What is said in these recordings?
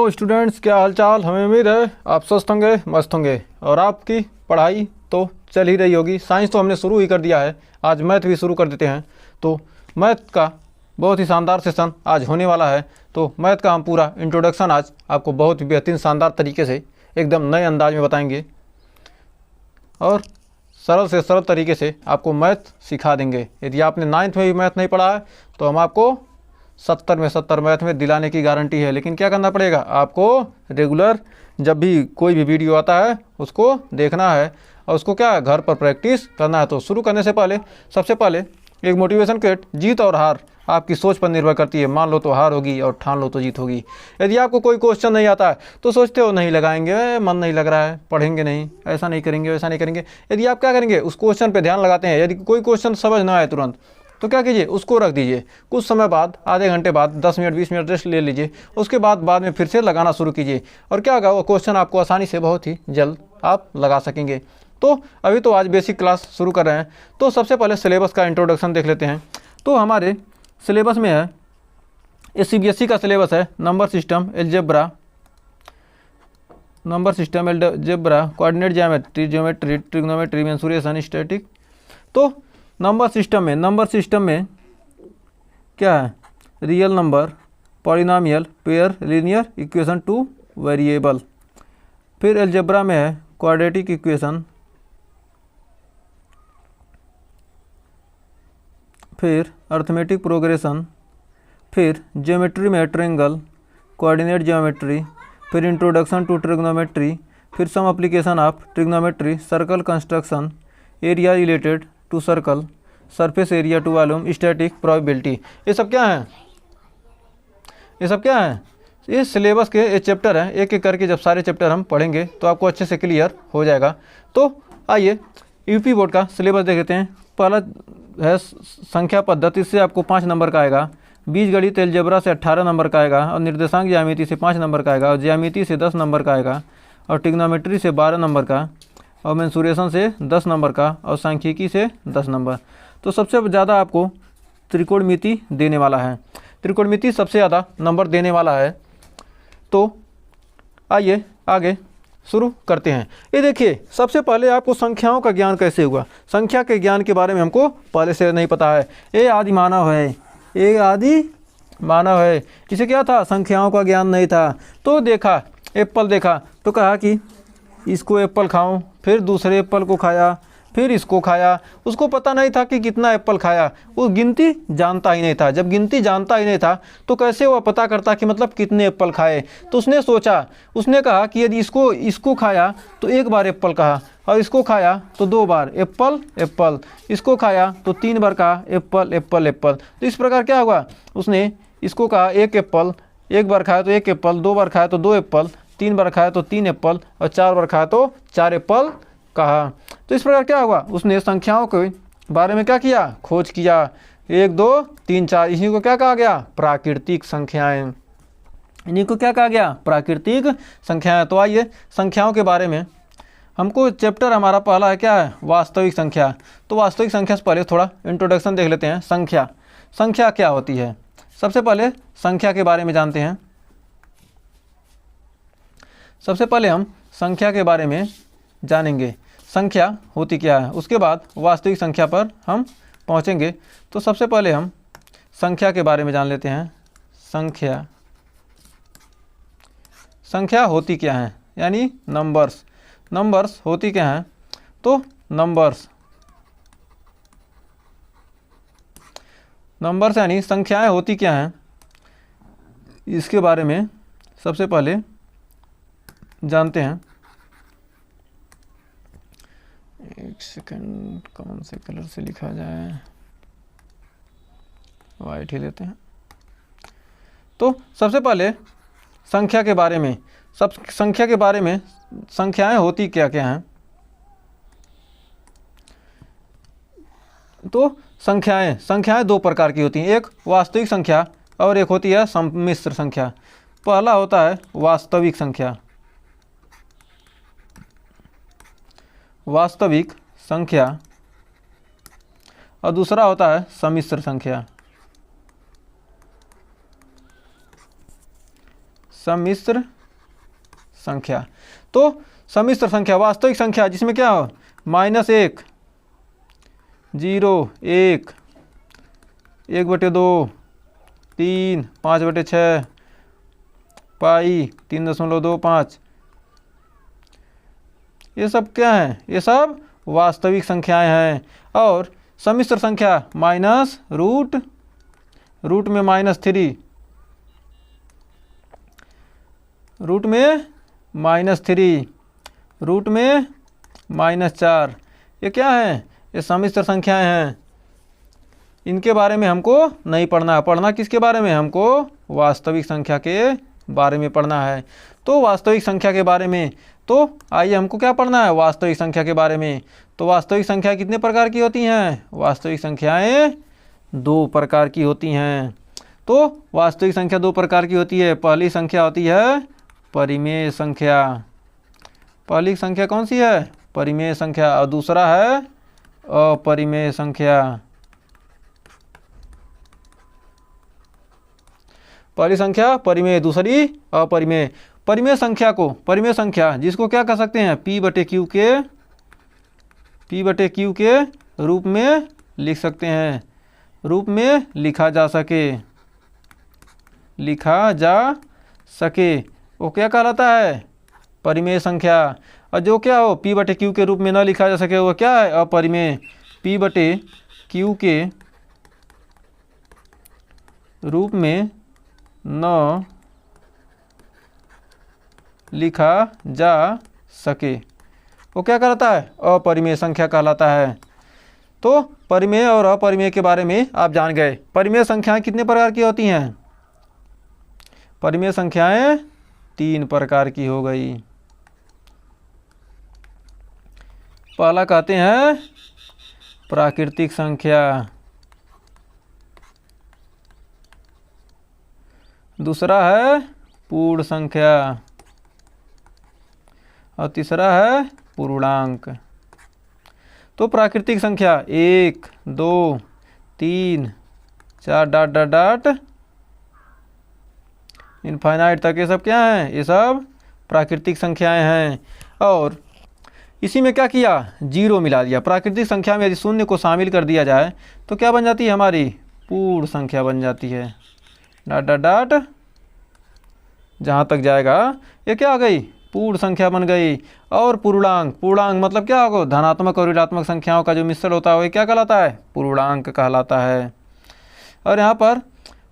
Hello students, क्या हालचाल। हमें उम्मीद है आप स्वस्थ होंगे, मस्त होंगे और आपकी पढ़ाई तो चल ही रही होगी। साइंस तो हमने शुरू ही कर दिया है, आज मैथ भी शुरू कर देते हैं। तो मैथ का बहुत ही शानदार सेशन आज होने वाला है। तो मैथ का हम पूरा इंट्रोडक्शन आज आपको बहुत ही बेहतरीन शानदार तरीके से एकदम नए अंदाज में बताएंगे और सरल से सरल तरीके से आपको मैथ सिखा देंगे। यदि आपने 9th में भी मैथ नहीं पढ़ा है तो हम आपको 70 में 70 मैथ में दिलाने की गारंटी है। लेकिन क्या करना पड़ेगा, आपको रेगुलर जब भी कोई भी वीडियो आता है उसको देखना है और उसको क्या घर पर प्रैक्टिस करना है। तो शुरू करने से पहले सबसे पहले एक मोटिवेशन किट, जीत और हार आपकी सोच पर निर्भर करती है। मान लो तो हार होगी और ठान लो तो जीत होगी। यदि आपको कोई क्वेश्चन नहीं आता है तो सोचते हो नहीं लगाएंगे, मन नहीं लग रहा है, पढ़ेंगे नहीं, ऐसा नहीं करेंगे, वैसा नहीं करेंगे। यदि आप क्या करेंगे, उस क्वेश्चन पर ध्यान लगाते हैं। यदि कोई क्वेश्चन समझ ना आए तुरंत तो क्या कीजिए, उसको रख दीजिए। कुछ समय बाद, आधे घंटे बाद, 10 मिनट 20 मिनट रेस्ट ले लीजिए। उसके बाद में फिर से लगाना शुरू कीजिए और क्या होगा, वो क्वेश्चन आपको आसानी से बहुत ही जल्द आप लगा सकेंगे। तो अभी तो आज बेसिक क्लास शुरू कर रहे हैं। तो सबसे पहले सिलेबस का इंट्रोडक्शन देख लेते हैं। तो हमारे सिलेबस में है, ये CBSE का सिलेबस है, number system, algebra, coordinate geometry, trigonometry, mensuration, static. तो नंबर सिस्टम में क्या है, real number, polynomial, pair, linear equation two variable. फिर एलजेब्रा में है क्वाड्रेटिक इक्वेशन, फिर अर्थमेटिक प्रोग्रेशन, फिर ज्योमेट्री में ट्रायंगल, कोऑर्डिनेट ज्योमेट्री, फिर इंट्रोडक्शन टू ट्रिग्नोमेट्री, फिर some application of trigonometry, circle construction, area related to circle, surface area to volume, static, probability. ये सब क्या है, ये सिलेबस के ये चैप्टर हैं। एक एक करके जब सारे चैप्टर हम पढ़ेंगे तो आपको अच्छे से क्लियर हो जाएगा। तो आइए यूपी बोर्ड का सिलेबस देख लेते हैं। पहला है संख्या पद्धति, से आपको 5 नंबर का आएगा। बीजगणित एलजेब्रा से 18 नंबर का आएगा और निर्देशांक ज्यामिति से 5 नंबर का आएगा और ज्यामिति से 10 नंबर का आएगा और ट्रिग्नोमेट्री से 12 नंबर का और मेंसुरेशन से 10 नंबर का और सांख्यिकी से 10 नंबर। तो सबसे ज़्यादा आपको त्रिकोणमिति देने वाला है, त्रिकोणमिति सबसे ज़्यादा नंबर देने वाला है। तो आइए आगे शुरू करते हैं। ये देखिए, सबसे पहले आपको संख्याओं का ज्ञान कैसे हुआ। संख्या के ज्ञान के बारे में हमको पहले से नहीं पता है। ये आदि मानव है, इसे क्या था, संख्याओं का ज्ञान नहीं था। तो देखा, एप्पल देखा तो कहा कि इसको एप्पल खाऊं, फिर दूसरे एप्पल को खाया, फिर इसको खाया। उसको पता नहीं था कि कितना एप्पल खाया, वो गिनती जानता ही नहीं था। जब गिनती जानता ही नहीं था तो कैसे वह पता करता कि मतलब कितने एप्पल खाए। तो उसने सोचा, उसने कहा कि यदि इसको खाया तो एक बार एप्पल कहा और इसको खाया तो 2 बार एप्पल, इसको खाया तो 3 बार कहा एप्पल। तो इस प्रकार क्या हुआ, उसने इसको कहा एक एप्पल, एक बार खाया तो 1 एप्पल, 2 बार खाया तो 2 एप्पल, 3 बार खाया तो 3 एप्पल और 4 बार खाया तो 4 एप्पल कहा। तो इस प्रकार क्या हुआ, उसने संख्याओं के बारे में क्या किया, खोज किया। 1 2 3 4, इन्हीं को क्या कहा गया, प्राकृतिक संख्याएं। इन्हीं को क्या कहा गया, प्राकृतिक संख्याएं। तो आइए संख्याओं के बारे में, हमको चैप्टर हमारा पहला है क्या है, वास्तविक संख्या। तो वास्तविक संख्या से पहले थोड़ा इंट्रोडक्शन देख लेते हैं। संख्या क्या होती है, सबसे पहले संख्या के बारे में जानते हैं। सबसे पहले हम संख्या के बारे में जानेंगे, संख्या होती क्या है, उसके बाद वास्तविक संख्या पर हम पहुंचेंगे। तो सबसे पहले हम संख्या के बारे में जान लेते हैं। संख्या होती क्या है, यानी नंबर्स होती क्या हैं। तो नंबर्स यानी संख्याएं होती क्या हैं, इसके बारे में सबसे पहले जानते हैं। एक सेकंड, कौन से कलर से लिखा जाए, वाइट ही लेते हैं। तो सबसे पहले संख्या के बारे में, संख्याएं होती क्या क्या हैं। तो संख्याएं 2 प्रकार की होती हैं, एक वास्तविक संख्या और एक होती है सम्मिश्र संख्या। पहला होता है वास्तविक संख्या और दूसरा होता है सम्मिश्र संख्या। सम्मिश्र संख्या। तो सम्मिश्र संख्या वास्तविक संख्या जिसमें क्या हो, -1, 0, 1, 1/2, 3, 5/6, पाई 3.25, ये सब क्या है, ये सब वास्तविक संख्याएं हैं। और सम्मिश्र संख्या माइनस रूट में -3, रूट में -3, रूट में -4, ये क्या है, ये सम्मिश्र संख्याएं हैं। इनके बारे में हमको नहीं पढ़ना, पढ़ना किसके बारे में, हमको वास्तविक संख्या के बारे में पढ़ना है। तो वास्तविक संख्या के बारे में, तो आइए हमको क्या पढ़ना है, वास्तविक संख्या के बारे में। तो वास्तविक संख्या कितने प्रकार की होती हैं, वास्तविक संख्याएं 2 प्रकार की होती हैं। तो वास्तविक संख्या 2 प्रकार की होती है। पहली संख्या होती है परिमेय संख्या, पहली संख्या कौन सी है, परिमेय संख्या, और दूसरा है अपरिमेय संख्या। पहली संख्या परिमेय, दूसरी अपरिमेय। परिमेय संख्या को, परिमेय संख्या जिसको क्या कह सकते हैं, P/Q के रूप में लिख सकते हैं, रूप में लिखा जा सके, वो क्या कहलाता है, परिमेय संख्या। और जो क्या हो P/Q के रूप में न लिखा जा सके वो क्या है, अपरिमेय। P/Q के रूप में न लिखा जा सके वो क्या कहलाता है, अपरिमेय संख्या कहलाता है। तो परिमेय और अपरिमेय के बारे में आप जान गए। परिमेय संख्याएं कितने प्रकार की होती हैं, परिमेय संख्याएं 3 प्रकार की हो गई। पहला कहते हैं प्राकृतिक संख्या, दूसरा है पूर्ण संख्या, और तीसरा है पूर्णांक। तो प्राकृतिक संख्या 1, 2, 3, 4 ... इनफाइनाइट तक ये सब क्या हैं, ये सब प्राकृतिक संख्याएं हैं। और इसी में क्या किया, 0 मिला दिया। प्राकृतिक संख्या में यदि शून्य को शामिल कर दिया जाए तो क्या बन जाती है, हमारी पूर्ण संख्या बन जाती है। ... जहाँ तक जाएगा ये क्या आ गई, पूर्ण संख्या बन गई। और पूर्णांक, पूर्णांक मतलब क्या होगा, धनात्मक और ऋणात्मक संख्याओं का जो मिश्रण होता है वो क्या कहलाता है, पूर्णांक कहलाता है। और यहाँ पर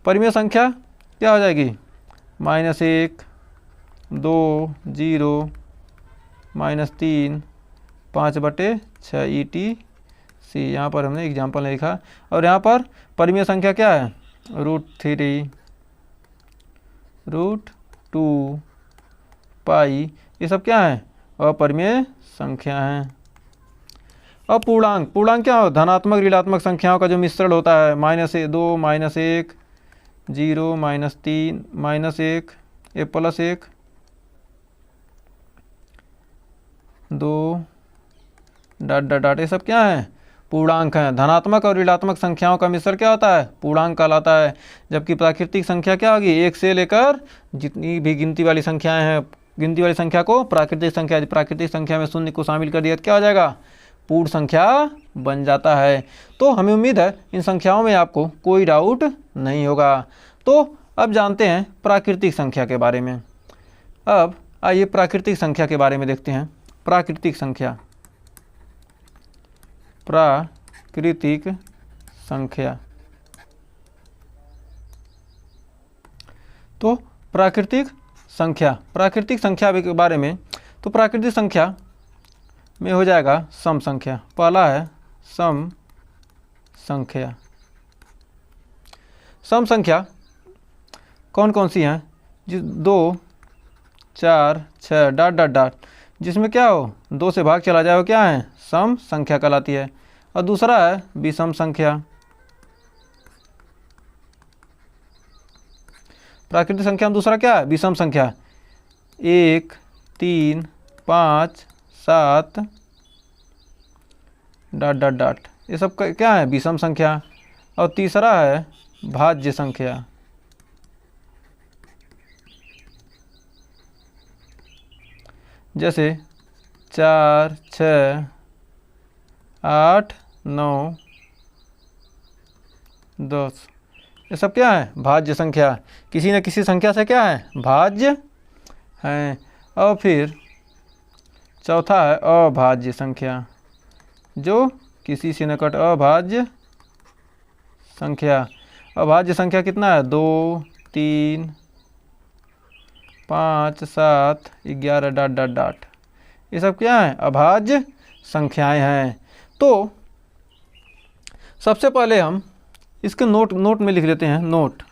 परिमेय संख्या क्या हो जाएगी, -1, 2, 0, -3, 5/6 ETC। यहाँ पर हमने एग्जाम्पल नहीं लिखा। और यहाँ पर परिमेय संख्या क्या है, √3, √2, पाई, ये सब क्या है, अपरिमेय संख्या हैं। अब पूर्णांक, पूर्णांक क्या हो, धनात्मक ऋणात्मक संख्याओं का जो मिश्रण होता है, -2, -1, 0, -3, -1, +1, 2 ... ये सब क्या है, पूर्णांक हैं। धनात्मक और ऋणात्मक संख्याओं का मिश्रण क्या होता है, पूर्णांक कहलाता है। जबकि प्राकृतिक संख्या क्या होगी, 1 से लेकर जितनी भी गिनती वाली संख्याएं हैं, गिनती वाली संख्या को प्राकृतिक संख्या, प्राकृतिक संख्या में शून्य को शामिल कर दिया तो क्या हो जाएगा, पूर्ण संख्या बन जाता है। तो हमें उम्मीद है इन संख्याओं में आपको कोई डाउट नहीं होगा। तो अब जानते हैं प्राकृतिक संख्या के बारे में। अब आइए प्राकृतिक संख्या के बारे में देखते हैं। प्राकृतिक संख्या, प्राकृतिक संख्या, तो प्राकृतिक संख्या के बारे में, तो प्राकृतिक संख्या में हो जाएगा सम संख्या। पहला है सम संख्या। सम संख्या कौन कौन सी हैं, 2, 4, 6 ... जिसमें क्या हो 2 से भाग चला जाए वो क्या है, सम संख्या कहलाती है। और दूसरा है विषम संख्या। प्राकृतिक संख्या में दूसरा क्या है, विषम संख्या। 1, 3, 5, 7 ... ये सब क्या है, विषम संख्या। और तीसरा है भाज्य संख्या। जैसे 4, 6, 8, 9, 10, ये सब क्या है? भाज्य संख्या। किसी न किसी संख्या से क्या है? भाज्य हैं। और फिर चौथा है अभाज्य संख्या, जो किसी से निकट अभाज्य संख्या। अभाज्य संख्या कितना है? 2, 3, 5, 7, 11 डॉट डॉट डॉट, ये सब क्या है? अभाज्य संख्याएं हैं। तो सबसे पहले हम इसके नोट में लिख लेते हैं, नोट।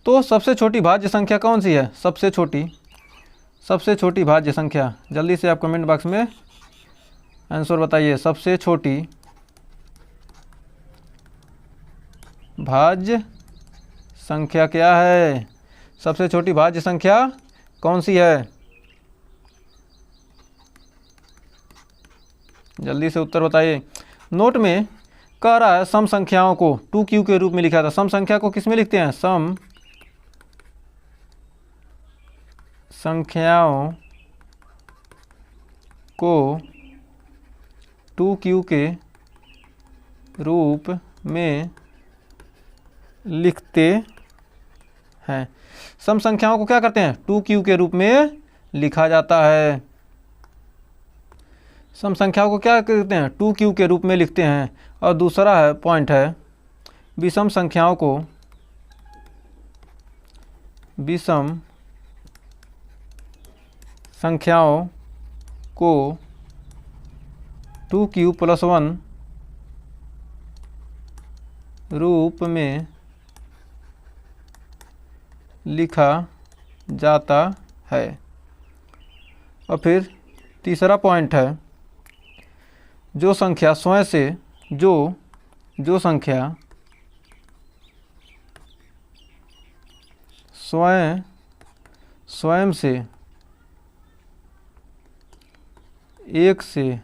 तो सबसे छोटी भाज्य संख्या कौन सी है? सबसे छोटी भाज्य संख्या, जल्दी से आप कमेंट बॉक्स में आंसर बताइए। सबसे छोटी भाज्य संख्या क्या है? सबसे छोटी भाज्य संख्या कौन सी है? जल्दी से उत्तर बताइए। नोट में कह रहा है सम संख्याओं को 2q के रूप में लिखा था। सम संख्या को किस में लिखते हैं? सम संख्याओं को 2q के रूप में लिखते हैं। सम संख्याओं को क्या करते हैं? 2q के रूप में लिखा जाता है। सम संख्याओं को क्या करते हैं? 2q के रूप में लिखते हैं। और दूसरा है पॉइंट है विषम संख्याओं को 2q + 1 रूप में लिखा जाता है। और फिर तीसरा पॉइंट है जो संख्या स्वयं से जो संख्या स्वयं से 1 से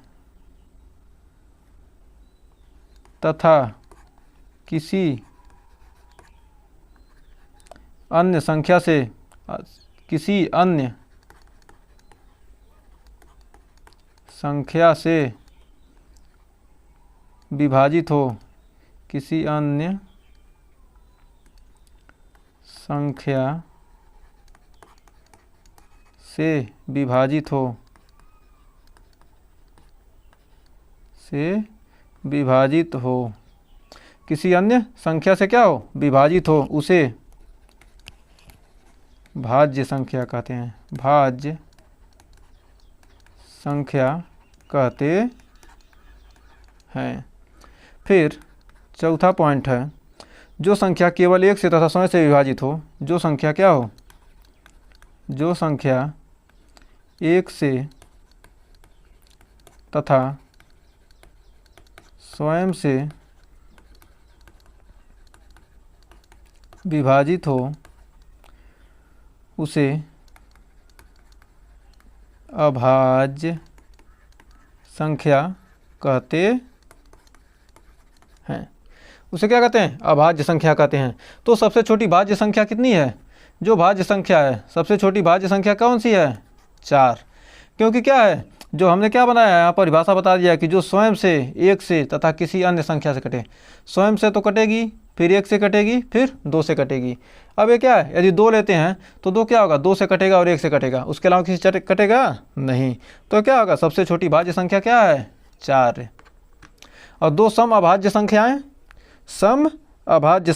तथा किसी अन्य संख्या से विभाजित हो, किसी अन्य संख्या से विभाजित हो, किसी अन्य संख्या से क्या हो? विभाजित हो, उसे भाज्य संख्या कहते हैं। भाज्य संख्या कहते हैं। फिर चौथा पॉइंट है जो संख्या केवल 1 से तथा स्वयं से विभाजित हो। जो संख्या क्या हो? जो संख्या 1 से तथा स्वयं से विभाजित हो, उसे अभाज्य संख्या कहते हैं। उसे क्या कहते हैं? अभाज्य संख्या कहते हैं। तो सबसे छोटी भाज्य संख्या कितनी है? जो भाज्य संख्या है, सबसे छोटी भाज्य संख्या कौन सी है? 4। क्योंकि क्या है, जो हमने क्या बनाया है यहाँ पर परिभाषा बता दिया कि जो स्वयं से 1 से तथा किसी अन्य संख्या से कटे। स्वयं से तो कटेगी, फिर 1 से कटेगी, फिर 2 से कटेगी। अब ये क्या है, यदि 2 लेते हैं तो 2 क्या होगा? 2 से कटेगा और 1 से कटेगा, उसके अलावा किसी से कटेगा नहीं। तो क्या होगा? सबसे छोटी भाज्य संख्या क्या है? 4। और 2 सम अभाज्य संख्याएं। सम अभाज्य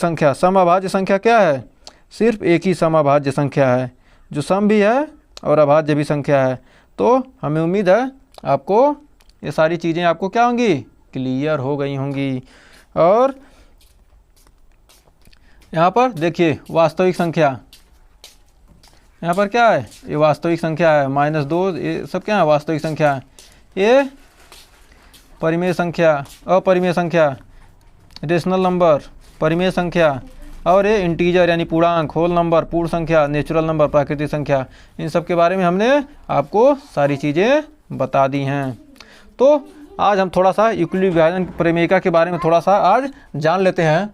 संख्या क्या है? सिर्फ एक ही सम अभाज्य संख्या है जो सम भी है और अभाज्य भी संख्या है। तो हमें उम्मीद है आपको ये सारी चीज़ें आपको क्या होंगी? क्लियर हो गई होंगी। और यहाँ पर देखिए वास्तविक संख्या, यहाँ पर क्या है? ये वास्तविक संख्या है। -2 ये सब क्या है? वास्तविक संख्या है। ये परिमेय संख्या, अपरिमेय संख्या, रेशनल नंबर, परिमेय संख्या, और ये इंटीजर यानी पूर्णांक, होल नंबर, पूर्ण संख्या, नेचुरल नंबर, प्राकृतिक संख्या। इन सब के बारे में हमने आपको सारी चीज़ें बता दी हैं। तो आज हम थोड़ा सा यूक्लिड विभाजन प्रमेयिका के बारे में थोड़ा सा आज जान लेते हैं।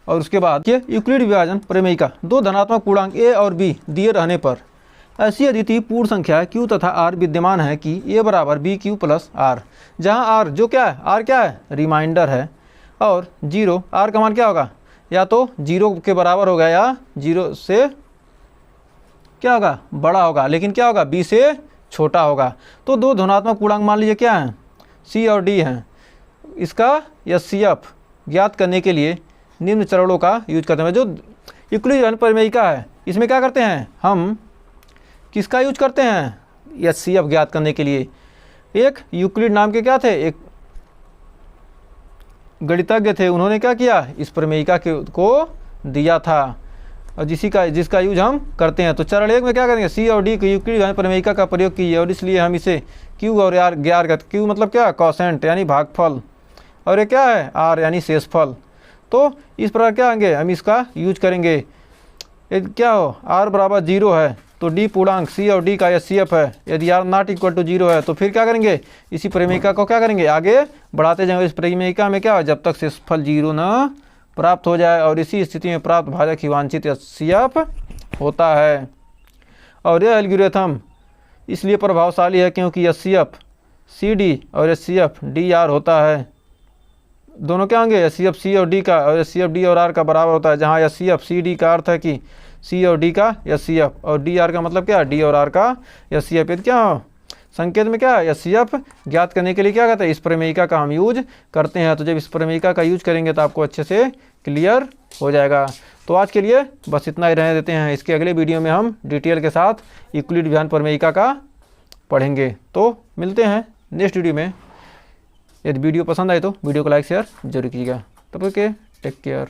और उसके बाद ये यूक्लिड विभाजन प्रमेयिका 2 धनात्मक पूर्णांक a और b दिए रहने पर ऐसी अद्वितीय पूर्ण संख्या Q तथा R विद्यमान है कि A बराबर BQ प्लस R, जहाँ R जो क्या है, R क्या है, रिमाइंडर है, और 0 R का मान क्या होगा, या तो 0 के बराबर होगा या 0 से क्या होगा, बड़ा होगा, लेकिन क्या होगा, B से छोटा होगा। तो दो धनात्मक पूर्णांक मान लीजिए क्या है, C और D हैं। इसका HCF ज्ञात करने के लिए निम्न चरणों का यूज करते हैं। जो यूक्लिड परिमेयिका है इसमें क्या करते हैं, हम किसका यूज करते हैं, HCF ज्ञात करने के लिए। एक यूक्लिड नाम के क्या थे, एक गणितज्ञ थे, उन्होंने क्या किया, इस प्रमेयिका को दिया था, और जिसका यूज हम करते हैं। तो चरण 1 में क्या करेंगे, C और D की यूक्लिड प्रमेयिका का प्रयोग कीजिए, और इसलिए हम इसे Q और R ज्ञात करते। Q मतलब क्या, कॉसेंट यानी भागफल, और ये क्या है, R यानी शेषफल। तो इस प्रकार क्या आएंगे, हम इसका यूज करेंगे। यदि क्या हो, R बराबर 0 है तो D पूर्णांक C और D का HCF है। यदि R नॉट इक्वल टू 0 है तो फिर क्या करेंगे, इसी प्रमेयिका को क्या करेंगे, आगे बढ़ाते जाएंगे। इस प्रमेयिका में क्या हो, जब तक शेषफल 0 न प्राप्त हो जाए, और इसी स्थिति में प्राप्त भाजक ही वांछित HCF होता है। और यह एल्गोरिथम इसलिए प्रभावशाली है क्योंकि HCF CD और HCF DR होता है। दोनों क्या होंगे, HCF C और D का, और HCF D और R का बराबर होता है, जहाँ HCF CD का अर्थ है कि C और D का HCF, और DR का मतलब क्या, D और R का HCF। यदि क्या हो, संकेत में क्या है, HCF ज्ञात करने के लिए क्या कहते हैं, इस प्रमेयिका का हम यूज करते हैं। तो जब इस प्रमेयिका का यूज करेंगे तो आपको अच्छे से क्लियर हो जाएगा। तो आज के लिए बस इतना ही रहने देते हैं। इसके अगले वीडियो में हम डिटेल के साथ यूक्लिड विभाजन प्रमेयिका का पढ़ेंगे। तो मिलते हैं नेक्स्ट वीडियो में। यदि वीडियो पसंद आए तो वीडियो को लाइक शेयर जरूर कीजिएगा। तब तक के टेक केयर।